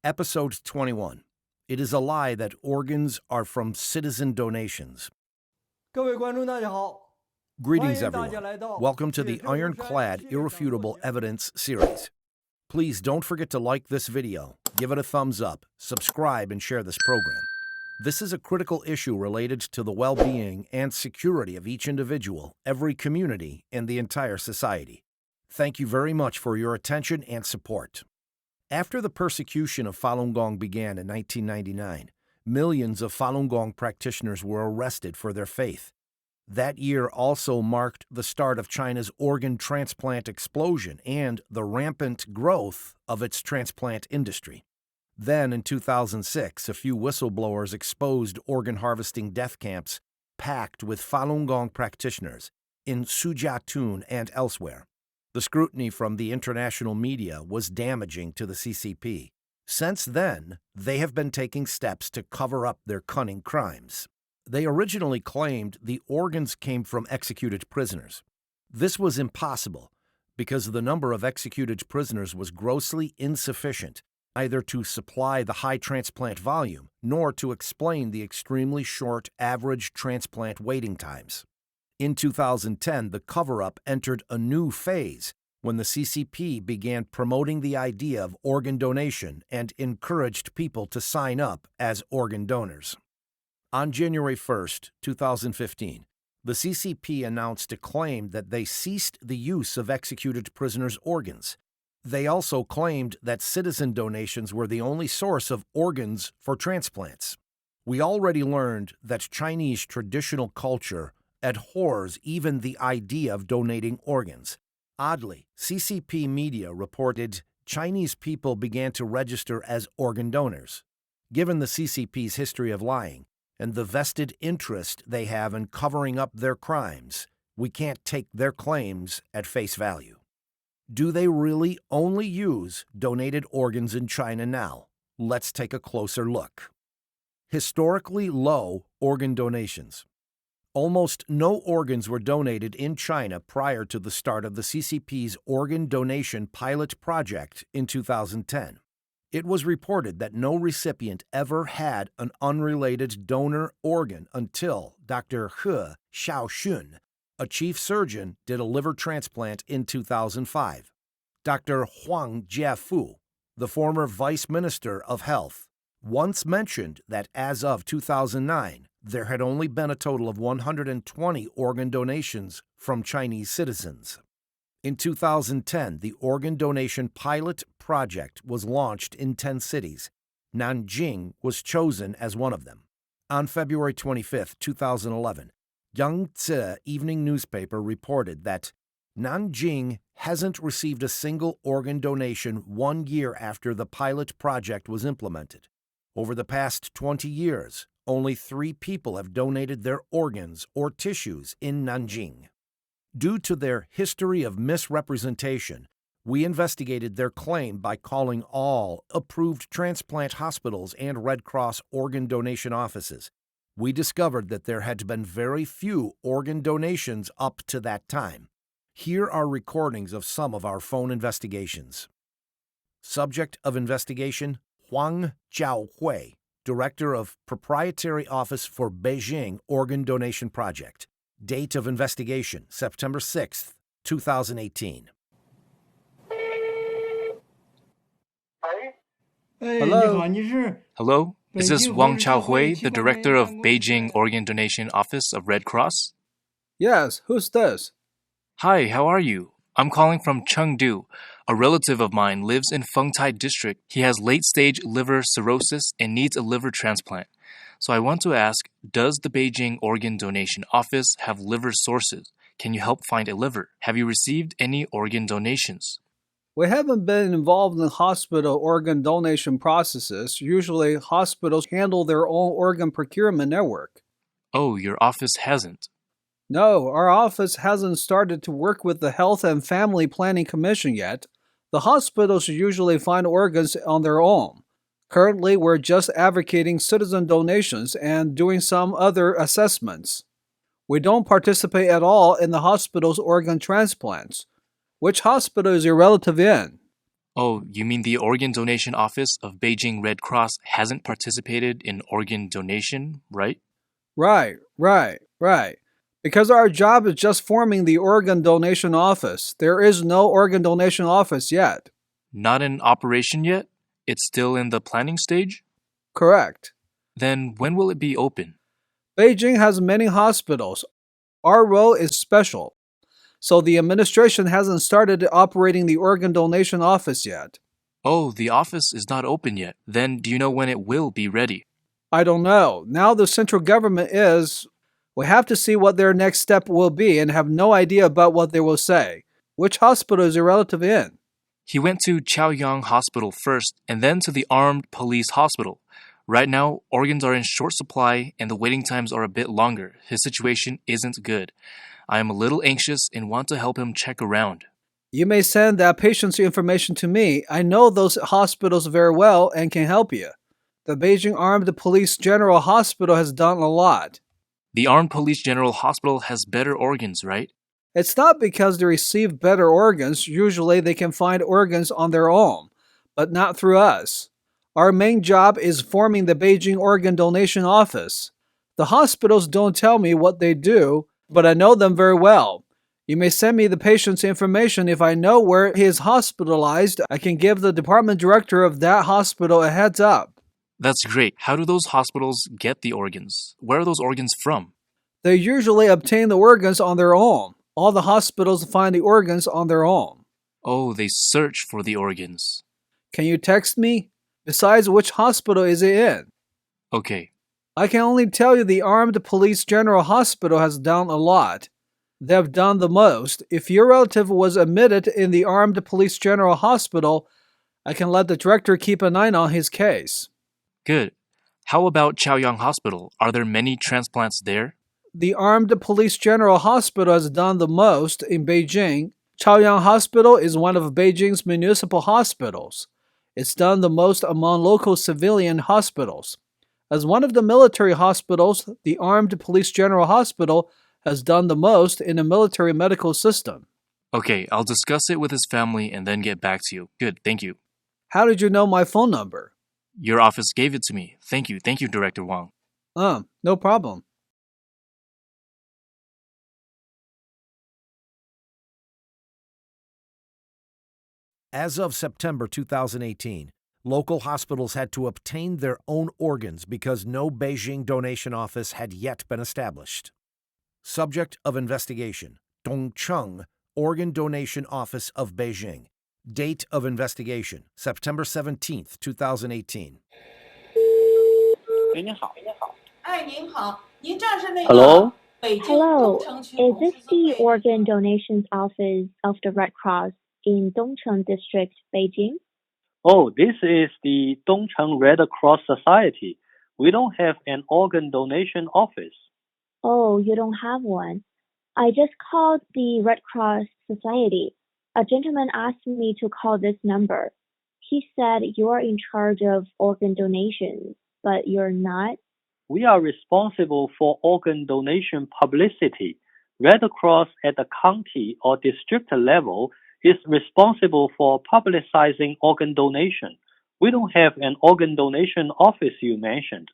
Episode 21. It is a lie that organs are from citizen donations. 各位观众大家好， Greetings, 欢迎大家 everyone. 来到 Welcome to the 铁证如山 Ironclad 系列讲座 Irrefutable 节目 Evidence series. Please don't forget to like this video, give it a thumbs up, subscribe, and share this program. This is a critical issue related to the well-being and security of each individual, every community, and the entire society. Thank you very much for your attention and support. After the persecution of Falun Gong began in 1999, millions of Falun Gong practitioners were arrested for their faith. That year also marked the start of China's organ transplant explosion and the rampant growth of its transplant industry. Then, in 2006, a few whistleblowers exposed organ harvesting death camps packed with Falun Gong practitioners in Sujiatun and elsewhere. The scrutiny from the international media was damaging to the CCP. Since then, they have been taking steps to cover up their cunning crimes. They originally claimed the organs came from executed prisoners. This was impossible because the number of executed prisoners was grossly insufficient, either to supply the high transplant volume nor to explain the extremely short average transplant waiting times. In 2010, the cover-up entered a new phase when the CCP began promoting the idea of organ donation and encouraged people to sign up as organ donors. On January 1st, 2015, the CCP announced a claim that they ceased the use of executed prisoners' organs. They also claimed that citizen donations were the only source of organs for transplants. We already learned that Chinese traditional culture abhors even the idea of donating organs. Oddly, CCP media reported Chinese people began to register as organ donors. Given the CCP's history of lying and the vested interest they have in covering up their crimes, we can't take their claims at face value. Do they really only use donated organs in China now? Let's take a closer look. Historically low organ donations. Almost no organs were donated in China prior to the start of the CCP's organ donation pilot project in 2010. It was reported that no recipient ever had an unrelated donor organ until Dr. He Xiaoxun, a chief surgeon, did a liver transplant in 2005. Dr. Huang Jiafu, the former vice minister of health, once mentioned that as of 2009, there had only been a total of 120 organ donations from Chinese citizens. In 2010, the organ donation pilot project was launched in 10 cities. Nanjing was chosen as one of them. On February 25, 2011, Yangtze Evening Newspaper reported that Nanjing hasn't received a single organ donation 1 year after the pilot project was implemented. Over the past 20 years, only 3 people have donated their organs or tissues in Nanjing. Due to their history of misrepresentation, we investigated their claim by calling all approved transplant hospitals and Red Cross organ donation offices. We discovered that there had been very few organ donations up to that time. Here are recordings of some of our phone investigations. Subject of investigation, Huang Jiahui, Director of Proprietary Office for Beijing Organ Donation Project. Date of investigation, September 6th, 2018. Hello, is this Wang Chaohui, the director of Beijing Organ Donation Office of Red Cross? Yes, who's this? Hi, how are you? I'm calling from Chengdu. A relative of mine lives in Fengtai district. He has late-stage liver cirrhosis and needs a liver transplant. So I want to ask, does the Beijing Organ Donation Office have liver sources? Can you help find a liver? Have you received any organ donations? We haven't been involved in hospital organ donation processes. Usually, hospitals handle their own organ procurement network. Oh, your office hasn't. No, our office hasn't started to work with the Health and Family Planning Commission yet. The hospitals usually find organs on their own. Currently, we're just advocating citizen donations and doing some other assessments. We don't participate at all in the hospital's organ transplants. Which hospital is your relative in? Oh, you mean the organ donation office of Beijing Red Cross hasn't participated in organ donation, right? Right. Because our job is just forming the organ donation office. There is no organ donation office yet. Not in operation yet? It's still in the planning stage? Correct. Then when will it be open? Beijing has many hospitals. Our role is special. So the administration hasn't started operating the organ donation office yet. Oh, the office is not open yet. Then do you know when it will be ready? I don't know. Now the central government is. We have to see what their next step will be and have no idea about what they will say. Which hospital is your relative in? He went to Chaoyang Hospital first and then to the Armed Police Hospital. Right now, organs are in short supply and the waiting times are a bit longer. His situation isn't good. I am a little anxious and want to help him check around. You may send that patient's information to me. I know those hospitals very well and can help you. The Beijing Armed Police General Hospital has done a lot. The Armed Police General Hospital has better organs, right? It's not because they receive better organs. Usually they can find organs on their own, but not through us. Our main job is forming the Beijing Organ Donation Office. The hospitals don't tell me what they do, but I know them very well. You may send me the patient's information. If I know where he is hospitalized, I can give the department director of that hospital a heads up. That's great. How do those hospitals get the organs? Where are those organs from? They usually obtain the organs on their own. All the hospitals find the organs on their own. Oh, they search for the organs. Can you text me? Besides, which hospital is it in? Okay. I can only tell you the Armed Police General Hospital has done a lot. They've done the most. If your relative was admitted in the Armed Police General Hospital, I can let the director keep an eye on his case. Good. How about Chaoyang Hospital? Are there many transplants there? The Armed Police General Hospital has done the most in Beijing. Chaoyang Hospital is one of Beijing's municipal hospitals. It's done the most among local civilian hospitals. As one of the military hospitals, the Armed Police General Hospital has done the most in the military medical system. Okay, I'll discuss it with his family and then get back to you. Good, thank you. How did you know my phone number? Your office gave it to me. Thank you, Director Wang. No problem. As of September 2018, local hospitals had to obtain their own organs because no Beijing donation office had yet been established. Subject of investigation: Dongcheng Organ Donation Office of Beijing. Date of investigation: September 17th, 2018. 喂，你好。哎，您好，您这儿是那个 Hello? 北京 Hello, 东城区 is 红 this 十字 the 会 organ donations office of the Red Cross in Dongcheng District, Beijing? Oh, this is the Dongcheng Red Cross Society. We don't have an organ donation office. Oh, you don't have one. I just called the Red Cross Society. A gentleman asked me to call this number. He said you're in charge of organ donations, but you're not. We are responsible for organ donation publicity. Red Cross at the county or district level is responsible for publicizing organ donation. We don't have an organ donation office you mentioned.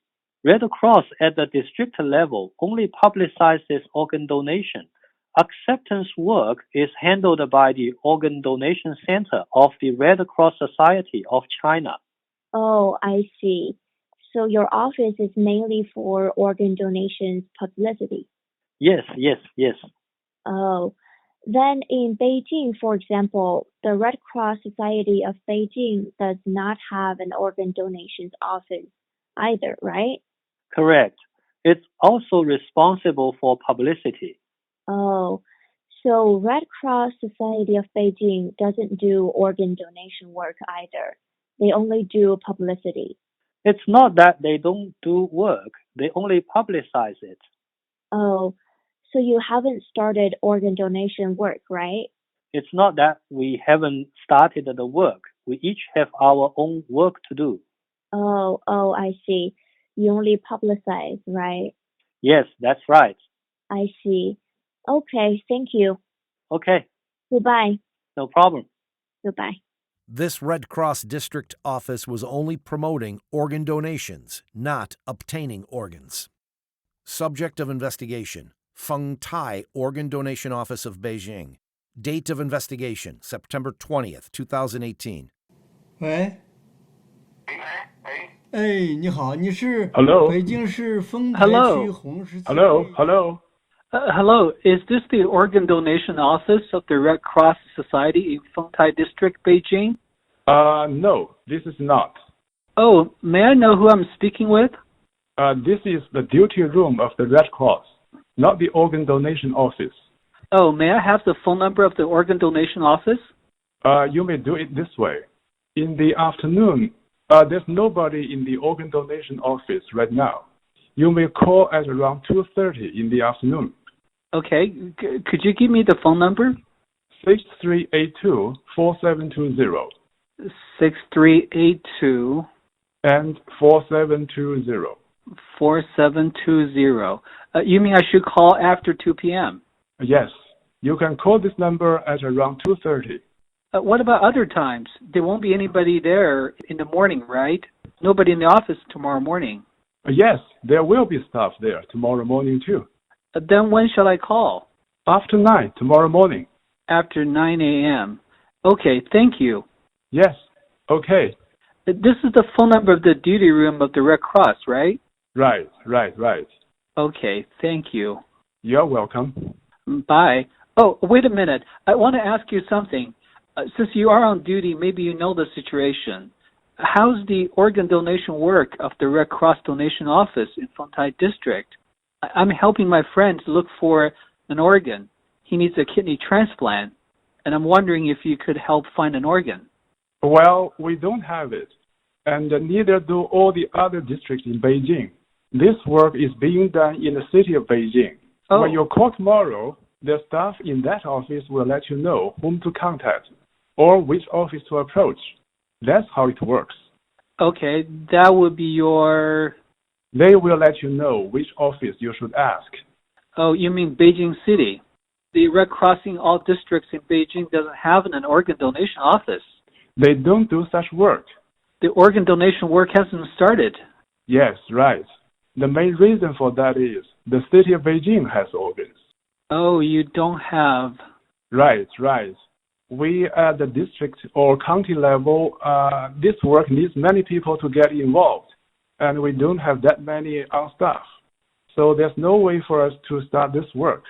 Red Cross at the district level only publicizes organ donation. Acceptance work is handled by the Organ Donation Center of the Red Cross Society of China. Oh, I see. So your office is mainly for organ donations publicity. Yes. Oh, then in Beijing, for example, the Red Cross Society of Beijing does not have an organ donations office either, right? Correct. It's also responsible for publicity. Oh, so Red Cross Society of Beijing doesn't do organ donation work either. They only do publicity. It's not that they don't do work, they only publicize it. Oh, so you haven't started organ donation work, right? It's not that we haven't started the work. We each have our own work to do. Oh, I see. You only publicize, right? Yes, that's right. I see. Okay, thank you. Okay, Goodbye. no problem. Goodbye. This Red Cross district office was only promoting organ donations, not obtaining organs. Subject of investigation: Feng Tai Organ Donation Office of Beijing. Date of investigation: September 20th, 2018. 喂，哎，你好，你是 Hello. 北京市丰台 Hello. 区红十字 Hello, 会 hello. Hello, is this the organ donation office of the Red Cross Society in Fengtai District, Beijing? No, this is not. Oh, may I know who I'm speaking with? This is the duty room of the Red Cross, not the organ donation office. Oh, may I have the phone number of the organ donation office? You may do it this way. In the afternoon, there's nobody in the organ donation office right now. You may call at around 2:30 in the afternoon. Okay, could you give me the phone number? 6382-4720 6382 and 4720. 4720. You mean I should call after 2 p.m.? Yes, you can call this number at around 2:30. What about other times? There won't be anybody there in the morning, right? Nobody in the office tomorrow morning. Yes, there will be staff there tomorrow morning too. Then when shall I call? After 9 tomorrow morning. After 9 a.m. Okay, thank you. Yes, okay. This is the phone number of the duty room of the Red Cross, right? Right. Okay, thank you. You're welcome. Bye. Oh, wait a minute. I want to ask you something. Since you are on duty, maybe you know the situation. How's the organ donation work of the Red Cross donation office in Fengtai District? I'm helping my friend look for an organ. He needs a kidney transplant, and I'm wondering if you could help find an organ. Well, we don't have it, and neither do all the other districts in Beijing. This work is being done in the city of Beijing. Oh. When you call tomorrow, the staff in that office will let you know whom to contact or which office to approach. That's how it works. Okay, that would be your... They will let you know which office you should ask. Oh, you mean Beijing City? The Red Cross in all districts in Beijing doesn't have an organ donation office. They don't do such work. The organ donation work hasn't started. Yes, right. The main reason for that is the city of Beijing has organs. Oh, you don't have... Right. We at the district or county level, this work needs many people to get involved, and we don't have that many on staff. So there's no way for us to start this work.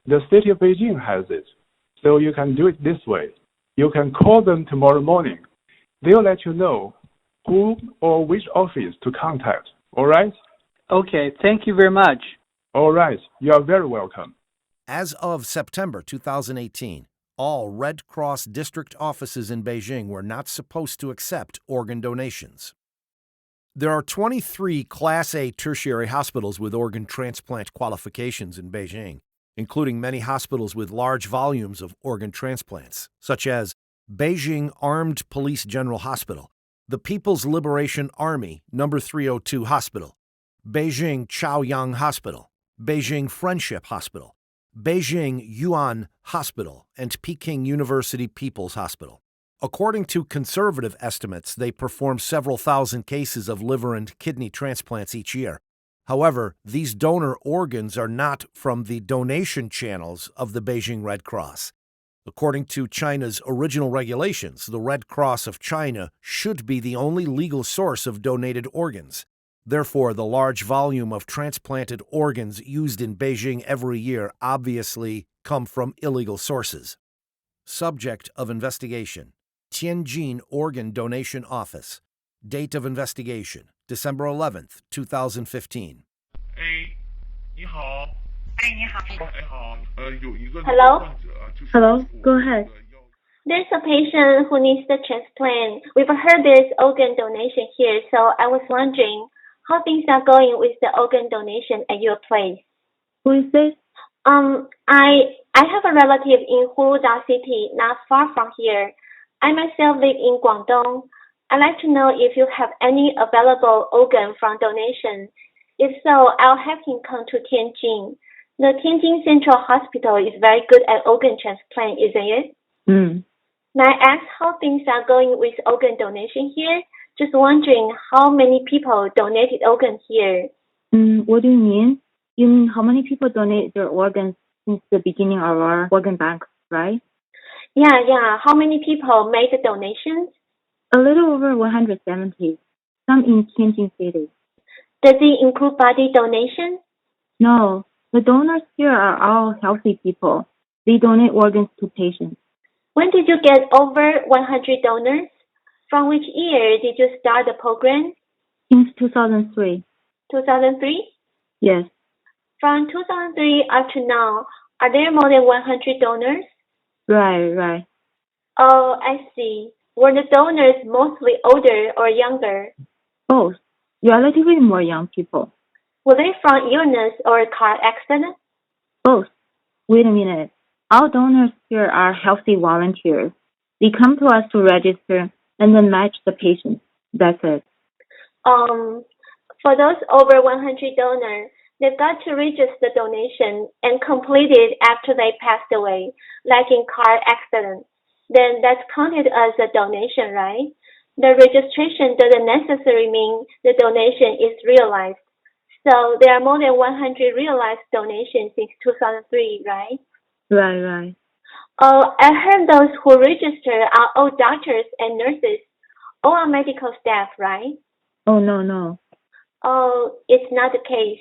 The city of Beijing has it, so you can do it this way. You can call them tomorrow morning. They'll let you know who or which office to contact, all right? Okay, thank you very much. All right, you are very welcome. As of September 2018, all Red Cross district offices in Beijing were not supposed to accept organ donations. There are 23 Class A tertiary hospitals with organ transplant qualifications in Beijing, including many hospitals with large volumes of organ transplants, such as Beijing Armed Police General Hospital, the People's Liberation Army No. 302 Hospital, Beijing Chaoyang Hospital, Beijing Friendship Hospital, Beijing Yuan Hospital, and Peking University People's Hospital. According to conservative estimates, they perform several thousand cases of liver and kidney transplants each year. However, these donor organs are not from the donation channels of the Beijing Red Cross. According to China's original regulations, the Red Cross of China should be the only legal source of donated organs. Therefore, the large volume of transplanted organs used in Beijing every year obviously come from illegal sources. Subject of investigation: Tianjin Organ Donation Office. Date of investigation: December 11th, 2015. Hello, go ahead. There's a patient who needs the transplant. We've heard there's organ donation here, so I was wondering how things are going with the organ donation at your place. Who is this? I have a relative in Huda City, not far from here. I myself live in Guangdong. I'd like to know if you have any available organ from donation. If so, I'll have him come to Tianjin. The Tianjin Central Hospital is very good at organ transplant, isn't it? May I ask how things are going with organ donation here? Just wondering how many people donated organs here. What do you mean? You mean how many people donate their organs since the beginning of our organ bank, right? Yeah. How many people made the donations? A little over 170, some in Tianjin City. Does it include body donation? No, the donors here are all healthy people. They donate organs to patients. When did you get over 100 donors? From which year did you start the program? Since 2003. 2003? Yes. From 2003 up to now, are there more than 100 donors? Right. Oh, I see. Were the donors mostly older or younger? Both. Relatively more young people. Were they from illness or car accident? Both. Wait a minute. All donors here are healthy volunteers. They come to us to register and then match the patient. That's it. For those over 100 donors, they've got to register the donation and complete it after they passed away, like in car accident. Then that's counted as a donation, right? The registration doesn't necessarily mean the donation is realized. So there are more than 100 realized donations since 2003, right? Right. I heard those who register are all doctors and nurses. All are medical staff, right? Oh, no. Oh, it's not the case.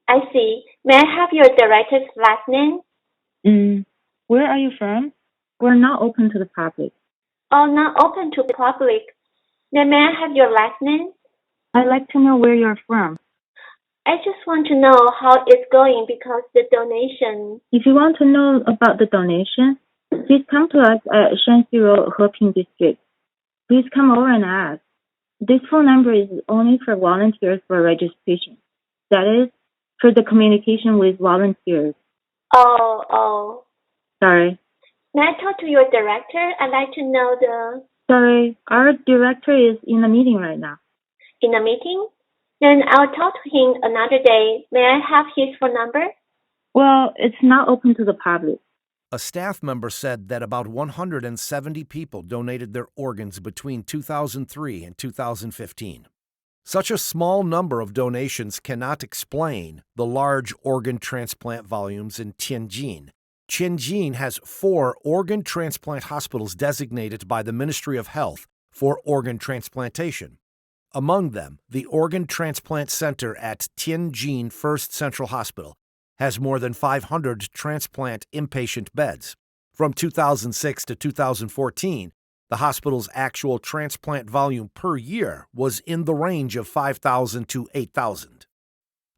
I see. May I have your director's last name? Where are you from? We're not open to the public. Oh, not open to the public. Then may I have your last name? I'd like to know where you're from. I just want to know how it's going because the donation... If you want to know about the donation, please come to us at Shanxi Road, Heping District. Please come over and ask. This phone number is only for volunteers for registration. That is, for the communication with volunteers. Oh. Sorry. May I talk to your director? I'd like to know the... Sorry, our director is in a meeting right now. In a meeting? Then I'll talk to him another day. May I have his phone number? Well, it's not open to the public. A staff member said that about 170 people donated their organs between 2003 and 2015. Such a small number of donations cannot explain the large organ transplant volumes in Tianjin. Tianjin has 4 organ transplant hospitals designated by the Ministry of Health for organ transplantation. Among them, the Organ Transplant Center at Tianjin First Central Hospital has more than 500 transplant inpatient beds. From 2006 to 2014, the hospital's actual transplant volume per year was in the range of 5,000 to 8,000.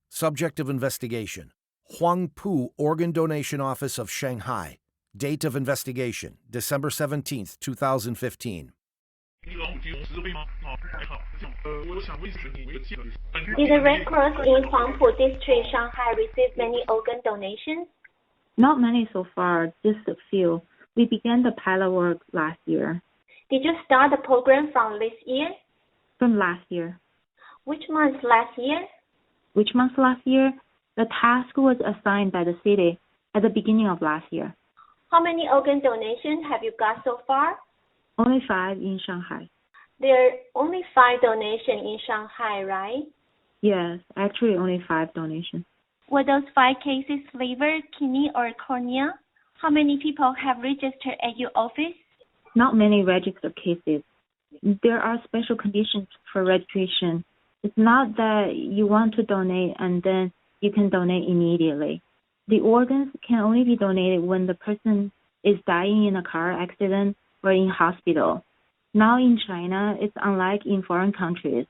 Subject of investigation: Huangpu Organ Donation Office of Shanghai. Date of investigation: December 17, 2015. Did the Red Cross in Huangpu District, Shanghai receive many organ donations? Not many so far, just a few. We began the pilot work last year. Did you start the program from this year? From last year. Which month last year? Which month last year? The task was assigned by the city at the beginning of last year. How many organ donations have you got so far? Only 5 in Shanghai. There are only 5 donations in Shanghai, right? Yes, actually only 5 donations. Were those 5 cases liver, kidney, or cornea? How many people have registered at your office? Not many registered cases. There are special conditions for registration. It's not that you want to donate and then you can donate immediately. The organs can only be donated when the person is dying in a car accident or in hospital. Now in China, it's unlike in foreign countries.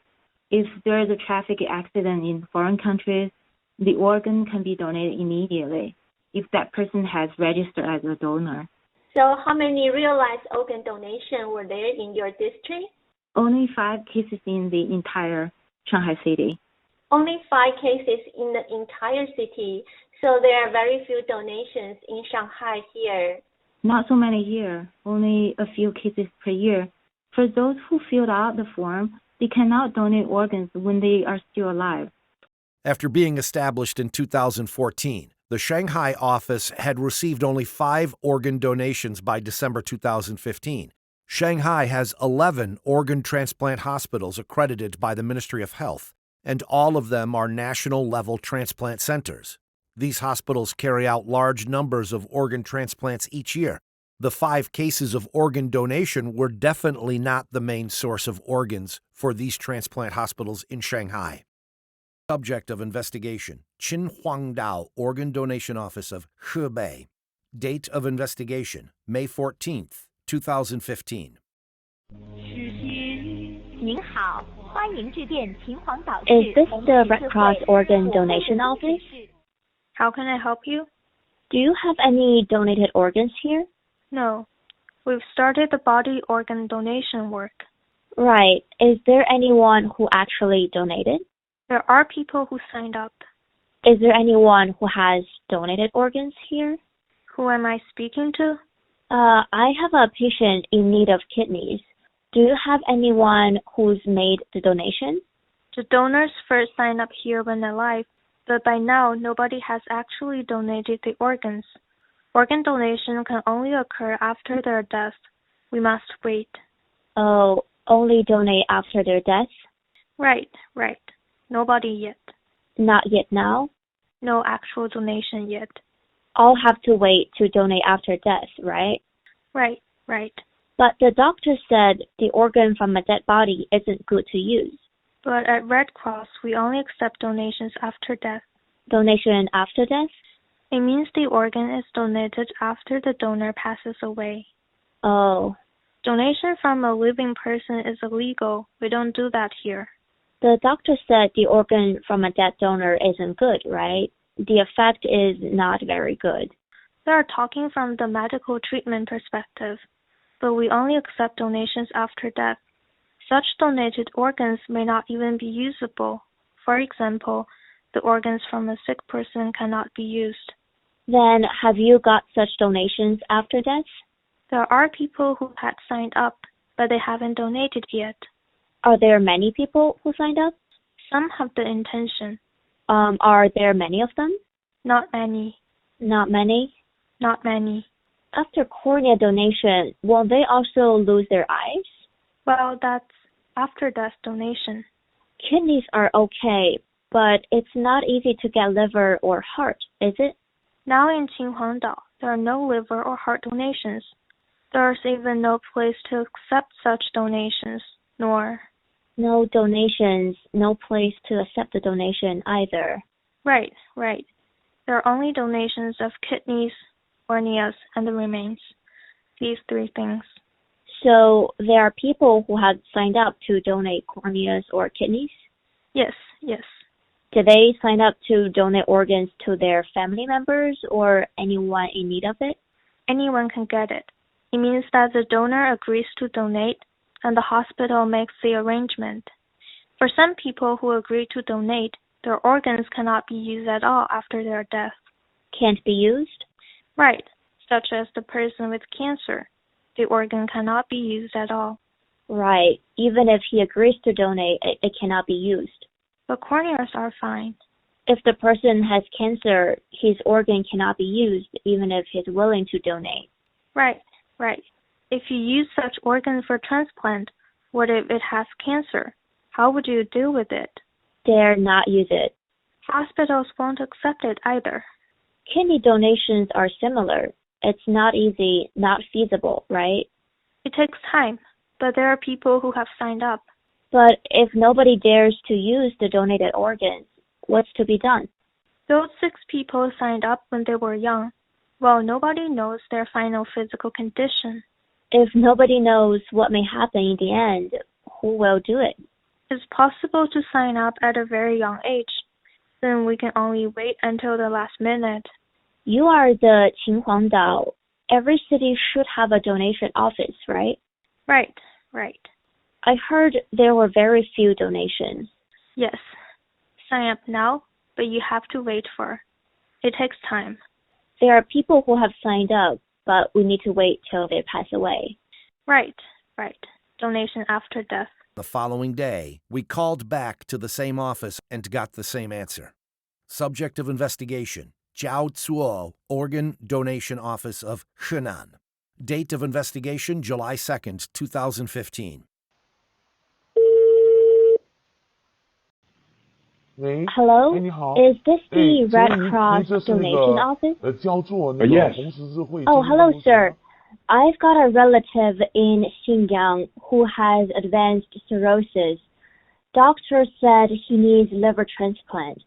If there is a traffic accident in foreign countries, the organ can be donated immediately if that person has registered as a donor. So how many realized organ donations were there in your district? Only 5 cases in the entire Shanghai city. Only 5 cases in the entire city. So there are very few donations in Shanghai here. Not so many here, only a few cases per year. For those who filled out the form, they cannot donate organs when they are still alive. After being established in 2014, The Shanghai office had received only 5 organ donations by December 2015. Shanghai has 11 organ transplant hospitals accredited by the Ministry of Health, and all of them are national-level transplant centers. These hospitals carry out large numbers of organ transplants each year. The 5 cases of organ donation were definitely not the main source of organs for these transplant hospitals in Shanghai. Subject of investigation: Qin Huangdao Organ Donation Office of Hebei. Date of investigation: May 14th, 2015. Is this the Red Cross Organ Donation Office? How can I help you? Do you have any donated organs here? No. We've started the body organ donation work. Right. Is there anyone who actually donated? There are people who signed up. Is there anyone who has donated organs here? Who am I speaking to? I have a patient in need of kidneys. Do you have anyone who's made the donation? The donors first sign up here when alive, but by now nobody has actually donated the organs. Organ donation can only occur after their death. We must wait. Oh, only donate after their death? Right. Nobody yet. Not yet now? No actual donation yet. All have to wait to donate after death, right? Right. But the doctor said the organ from a dead body isn't good to use. But at Red Cross, we only accept donations after death. Donation after death? It means the organ is donated after the donor passes away. Oh. Donation from a living person is illegal. We don't do that here. The doctor said the organ from a dead donor isn't good, right? The effect is not very good. They are talking from the medical treatment perspective, but we only accept donations after death. Such donated organs may not even be usable. For example, the organs from a sick person cannot be used. Then have you got such donations after death? There are people who had signed up, but they haven't donated yet. Are there many people who signed up? Some have the intention. Are there many of them? Not many. Not many? Not many. After cornea donation, will they also lose their eyes? Well, that's after death donation. Kidneys are okay, but it's not easy to get liver or heart, is it? Now in Qinhuangdao, there are no liver or heart donations. There's even no place to accept such donations, nor... No donations, no place to accept the donation either. Right. There are only donations of kidneys, corneas, and the remains. These 3 things. So there are people who have signed up to donate corneas or kidneys? Yes. Do they sign up to donate organs to their family members or anyone in need of it? Anyone can get it. It means that the donor agrees to donate, and the hospital makes the arrangement. For some people who agree to donate, their organs cannot be used at all after their death. Can't be used? Right, such as the person with cancer. The organ cannot be used at all. Right, even if he agrees to donate, it cannot be used. But corneas are fine. If the person has cancer, his organ cannot be used even if he's willing to donate. Right. If you use such organ for transplant, what if it has cancer? How would you deal with it? Dare not use it. Hospitals won't accept it either. Kidney donations are similar. It's not easy, not feasible, right? It takes time, but there are people who have signed up. But if nobody dares to use the donated organs, what's to be done? Those 6 people signed up when they were young. Well, nobody knows their final physical condition. If nobody knows what may happen in the end, who will do it? It's possible to sign up at a very young age. Then we can only wait until the last minute. You are the Qinhuangdao. Every city should have a donation office, right? Right. I heard there were very few donations. Yes. Sign up now, but you have to wait for. It takes time. There are people who have signed up, but we need to wait till they pass away. Right. Donation after death. The following day, we called back to the same office and got the same answer. Subject of investigation: Jiaozuo Organ Donation Office of Henan. Date of investigation July 2nd, 2015. Hello, is this the Red Cross donation office? Yes. Oh, hello, sir. I've got a relative in Xinjiang who has advanced cirrhosis. Doctor said he needs liver transplant.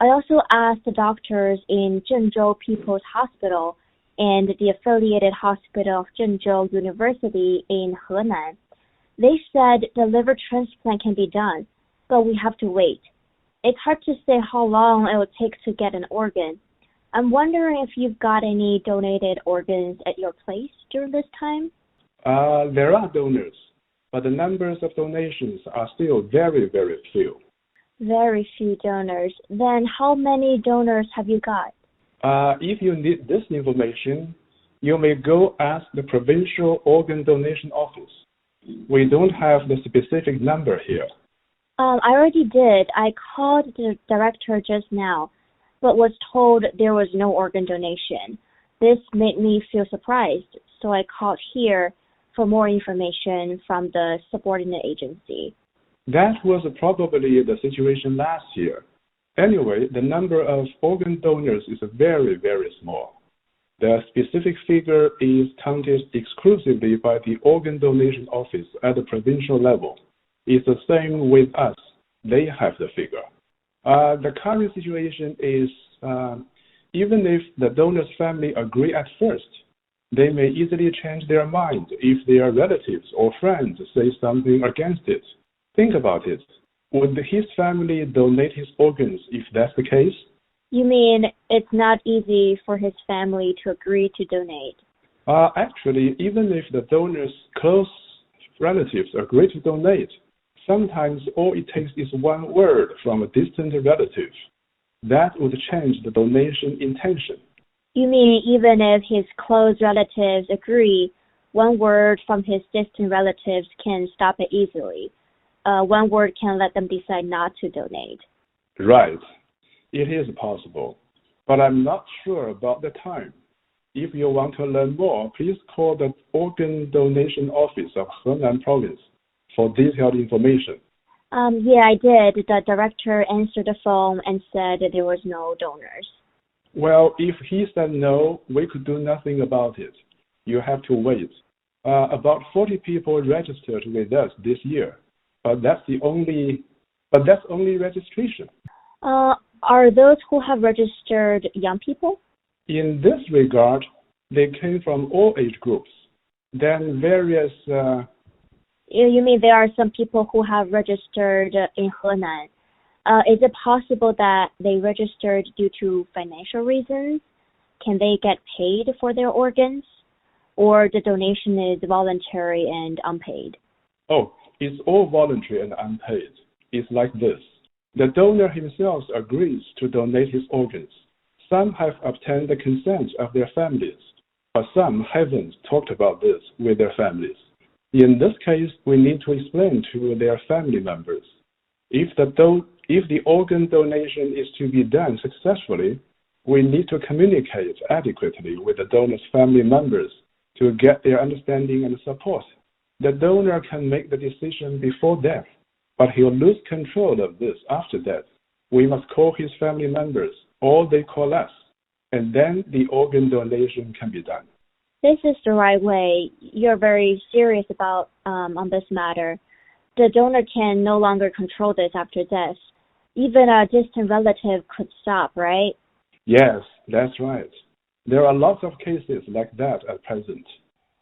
I also asked the doctors in Zhengzhou People's Hospital and the affiliated hospital of Zhengzhou University in Henan. They said the liver transplant can be done, but we have to wait. It's hard to say how long it will take to get an organ. I'm wondering if you've got any donated organs at your place during this time? There are donors, but the numbers of donations are still very, very few. Very few donors. Then how many donors have you got? If you need this information, you may go ask the provincial organ donation office. We don't have the specific number here. I already did. I called the director just now, but was told there was no organ donation. This made me feel surprised, so I called here for more information from the subordinate agency. That was probably the situation last year. Anyway, the number of organ donors is very, very small. The specific figure is counted exclusively by the organ donation office at the provincial level. It's the same with us. They have the figure. The current situation is, even if the donor's family agree at first, they may easily change their mind if their relatives or friends say something against it. Think about it. Would his family donate his organs if that's the case? You mean it's not easy for his family to agree to donate? Actually, even if the donor's close relatives agree to donate, sometimes all it takes is one word from a distant relative. That would change the donation intention. You mean even if his close relatives agree, one word from his distant relatives can stop it easily? One word can let them decide not to donate. Right. It is possible, but I'm not sure about the time. If you want to learn more, please call the Organ Donation Office of Henan Province for detailed information. Yeah, I did. The director answered the phone and said that there was no donors. Well, if he said no, we could do nothing about it. You have to wait. About 40 people registered with us this year, but that's only registration. Are those who have registered young people? In this regard, they came from all age groups. Then various... You mean there are some people who have registered in Henan? Is it possible that they registered due to financial reasons? Can they get paid for their organs? Or the donation is voluntary and unpaid? Oh, it's all voluntary and unpaid. It's like this. The donor himself agrees to donate his organs. Some have obtained the consent of their families, but some haven't talked about this with their families. In this case, we need to explain to their family members. If the organ donation is to be done successfully, we need to communicate adequately with the donor's family members to get their understanding and support. The donor can make the decision before death, but he'll lose control of this after death. We must call his family members, or they call us, and then the organ donation can be done. This is the right way. You're very serious about on this matter. The donor can no longer control this after death. Even a distant relative could stop, right? Yes, that's right. There are lots of cases like that at present.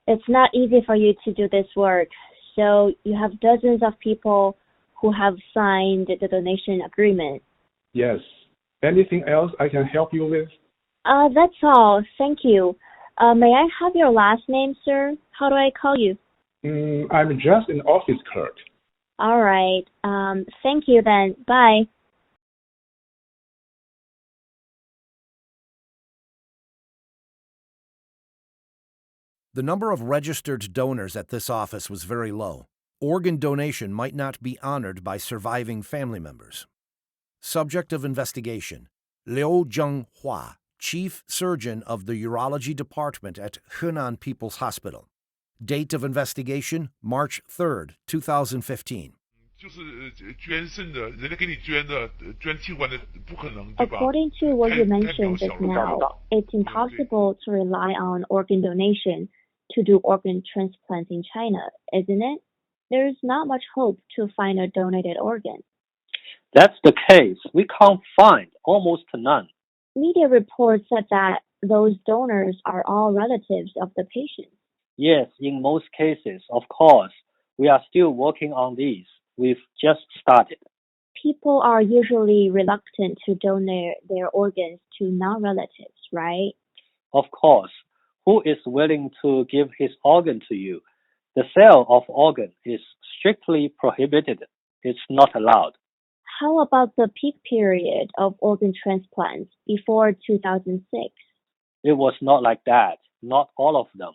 It's not easy for you to do this work, so you have dozens of people who have signed the donation agreement. Yes. Anything else I can help you with? That's all. Thank you. May I have your last name, sir? How do I call you? I'm just an office clerk. All right. Thank you then. Bye. The number of registered donors at this office was very low. Organ donation might not be honored by surviving family members. Subject of investigation: Liu Zhenghua, chief surgeon of the urology department at Henan People's Hospital. Date of investigation, March 3rd, 2015. According to what you mentioned just now, it's impossible to rely on organ donation to do organ transplants in China, isn't it? There's not much hope to find a donated organ. That's the case. We can't find almost none. Media reports said that those donors are all relatives of the patient. Yes, in most cases, of course. We are still working on these. We've just started. People are usually reluctant to donate their organs to non-relatives, right? Of course. Who is willing to give his organ to you? The sale of organ is strictly prohibited. It's not allowed. How about the peak period of organ transplants before 2006? It was not like that. Not all of them.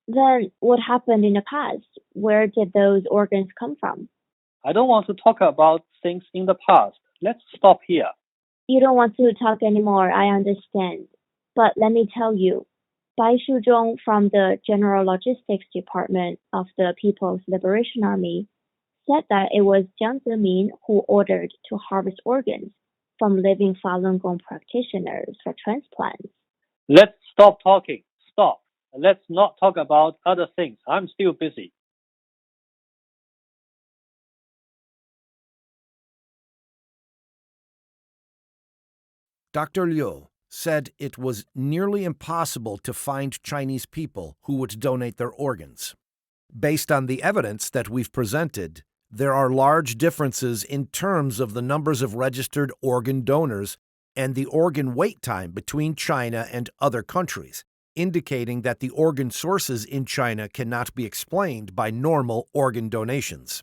Then what happened in the past? Where did those organs come from? I don't want to talk about things in the past. Let's stop here. You don't want to talk anymore, I understand. But let me tell you, Bai Shuzhong from the General Logistics Department of the People's Liberation Army said that it was Jiang Zemin who ordered to harvest organs from living Falun Gong practitioners for transplants. Let's stop talking. Stop. Let's not talk about other things. I'm still busy. Dr. Liu said it was nearly impossible to find Chinese people who would donate their organs. Based on the evidence that we've presented, there are large differences in terms of the numbers of registered organ donors and the organ wait time between China and other countries, indicating that the organ sources in China cannot be explained by normal organ donations.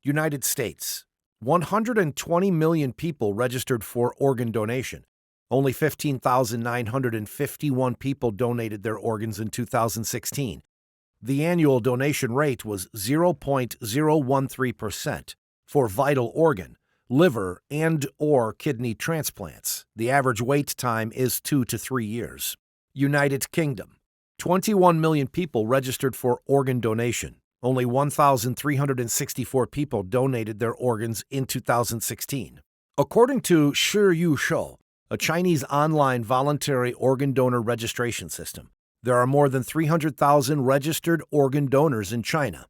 United States, 120 million people registered for organ donation. Only 15,951 people donated their organs in 2016. The annual donation rate was 0.013% for vital organ, liver, and/or kidney transplants. The average wait time is 2 to 3 years. United Kingdom, 21 million people registered for organ donation. Only 1,364 people donated their organs in 2016. According to Shi Yu Shou, a Chinese online voluntary organ donor registration system, there are more than 300,000 registered organ donors in China.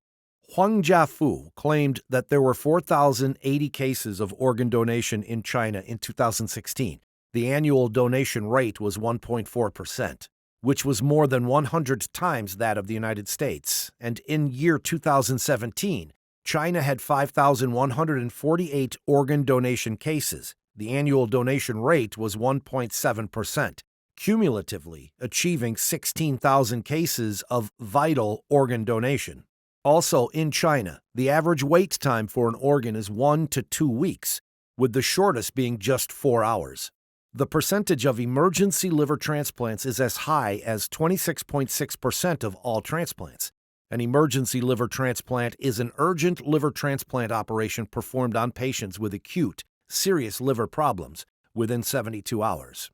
Huang Jiafu claimed that there were 4,080 cases of organ donation in China in 2016. The annual donation rate was 1.4%, which was more than 100 times that of the United States. And in year 2017, China had 5,148 organ donation cases. The annual donation rate was 1.7%, cumulatively achieving 16,000 cases of vital organ donation. Also in China, the average wait time for an organ is 1 to 2 weeks, with the shortest being just 4 hours. The percentage of emergency liver transplants is as high as 26.6% of all transplants. An emergency liver transplant is an urgent liver transplant operation performed on patients with acute, serious liver problems within 72 hours.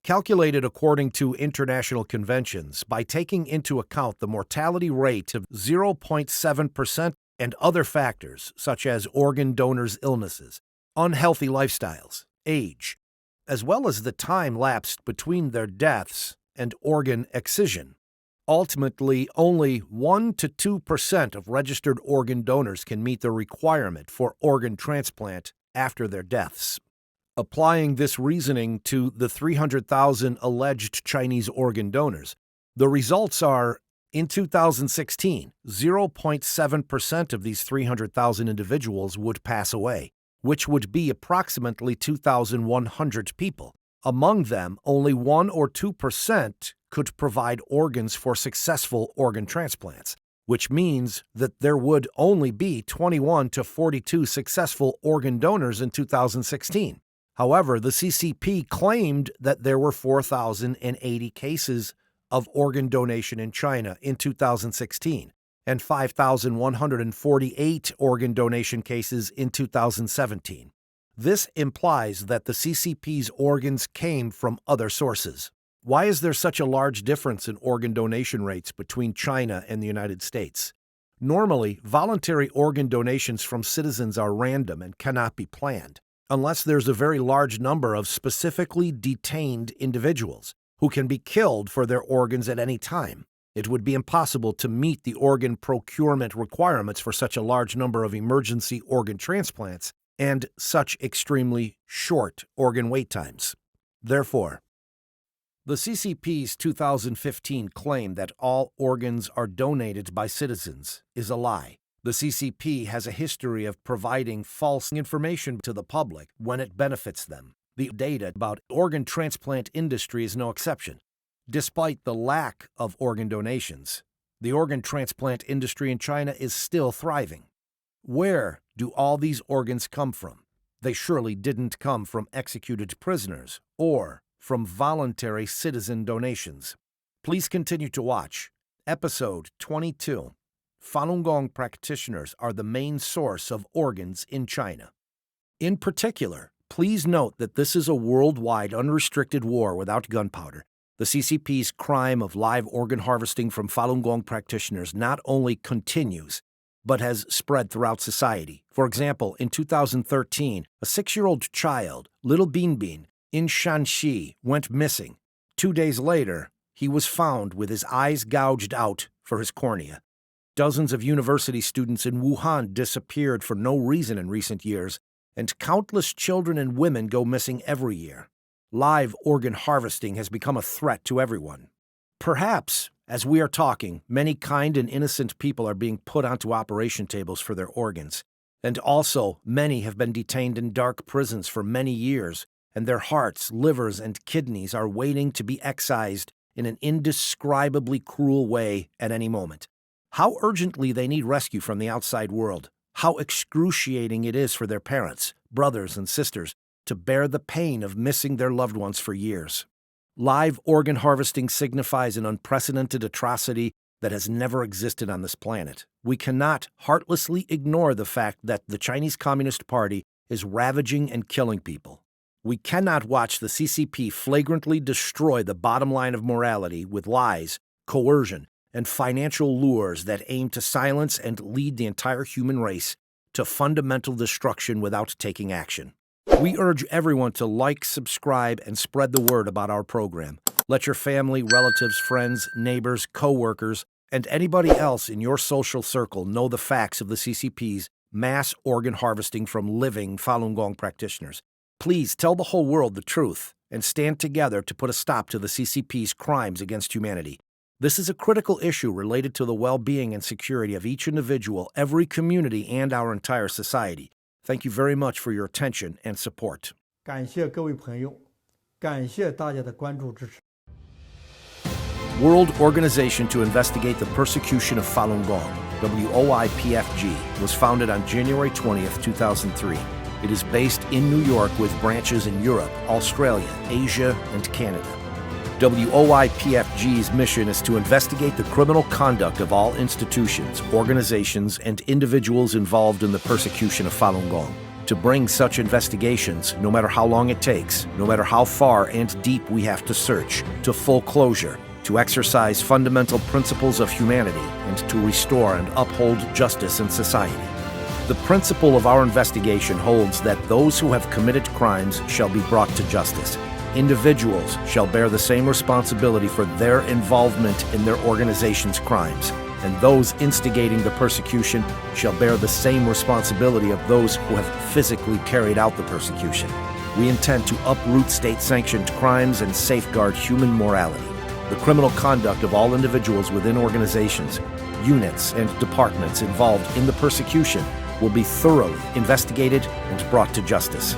Calculated according to international conventions by taking into account the mortality rate of 0.7% and other factors such as organ donors' illnesses, unhealthy lifestyles, age, as well as the time lapsed between their deaths and organ excision. Ultimately, only 1 to 2% of registered organ donors can meet the requirement for organ transplant after their deaths. Applying this reasoning to the 300,000 alleged Chinese organ donors, the results are, in 2016, 0.7% of these 300,000 individuals would pass away, which would be approximately 2,100 people. Among them, only 1 or 2% could provide organs for successful organ transplants, which means that there would only be 21 to 42 successful organ donors in 2016. However, the CCP claimed that there were 4,080 cases of organ donation in China in 2016 and 5,148 organ donation cases in 2017. This implies that the CCP's organs came from other sources. Why is there such a large difference in organ donation rates between China and the United States? Normally, voluntary organ donations from citizens are random and cannot be planned, unless there's a very large number of specifically detained individuals who can be killed for their organs at any time. It would be impossible to meet the organ procurement requirements for such a large number of emergency organ transplants and such extremely short organ wait times. Therefore, the CCP's 2015 claim that all organs are donated by citizens is a lie. The CCP has a history of providing false information to the public when it benefits them. The data about organ transplant industry is no exception. Despite the lack of organ donations, the organ transplant industry in China is still thriving. Where do all these organs come from? They surely didn't come from executed prisoners or from voluntary citizen donations. Please continue to watch. Episode 22. Falun Gong practitioners are the main source of organs in China. In particular, please note that this is a worldwide unrestricted war without gunpowder. The CCP's crime of live organ harvesting from Falun Gong practitioners not only continues, but has spread throughout society. For example, in 2013, a 6-year-old child, little Binbin, in Shanxi went missing. 2 days later, he was found with his eyes gouged out for his cornea. Dozens of university students in Wuhan disappeared for no reason in recent years, and countless children and women go missing every year. Live organ harvesting has become a threat to everyone. Perhaps, as we are talking, many kind and innocent people are being put onto operation tables for their organs. And also, many have been detained in dark prisons for many years, and their hearts, livers, and kidneys are waiting to be excised in an indescribably cruel way at any moment. How urgently they need rescue from the outside world. How excruciating it is for their parents, brothers, and sisters to bear the pain of missing their loved ones for years. Live organ harvesting signifies an unprecedented atrocity that has never existed on this planet. We cannot heartlessly ignore the fact that the Chinese Communist Party is ravaging and killing people. We cannot watch the CCP flagrantly destroy the bottom line of morality with lies, coercion, and financial lures that aim to silence and lead the entire human race to fundamental destruction without taking action. We urge everyone to like, subscribe, and spread the word about our program. Let your family, relatives, friends, neighbors, co-workers, and anybody else in your social circle know the facts of the CCP's mass organ harvesting from living Falun Gong practitioners. Please tell the whole world the truth and stand together to put a stop to the CCP's crimes against humanity. This is a critical issue related to the well-being and security of each individual, every community, and our entire society. Thank you very much for your attention and support. 感谢各位朋友，感谢大家的关注支持。 World Organization to Investigate the Persecution of Falun Gong, WOIPFG, was founded on January 20th, 2003. It is based in New York with branches in Europe, Australia, Asia, and Canada. WOIPFG's mission is to investigate the criminal conduct of all institutions, organizations, and individuals involved in the persecution of Falun Gong. To bring such investigations, no matter how long it takes, no matter how far and deep we have to search, to full closure, to exercise fundamental principles of humanity, and to restore and uphold justice in society. The principle of our investigation holds that those who have committed crimes shall be brought to justice. Individuals shall bear the same responsibility for their involvement in their organization's crimes, and those instigating the persecution shall bear the same responsibility of those who have physically carried out the persecution. We intend to uproot state-sanctioned crimes and safeguard human morality. The criminal conduct of all individuals within organizations, units, and departments involved in the persecution will be thoroughly investigated and brought to justice.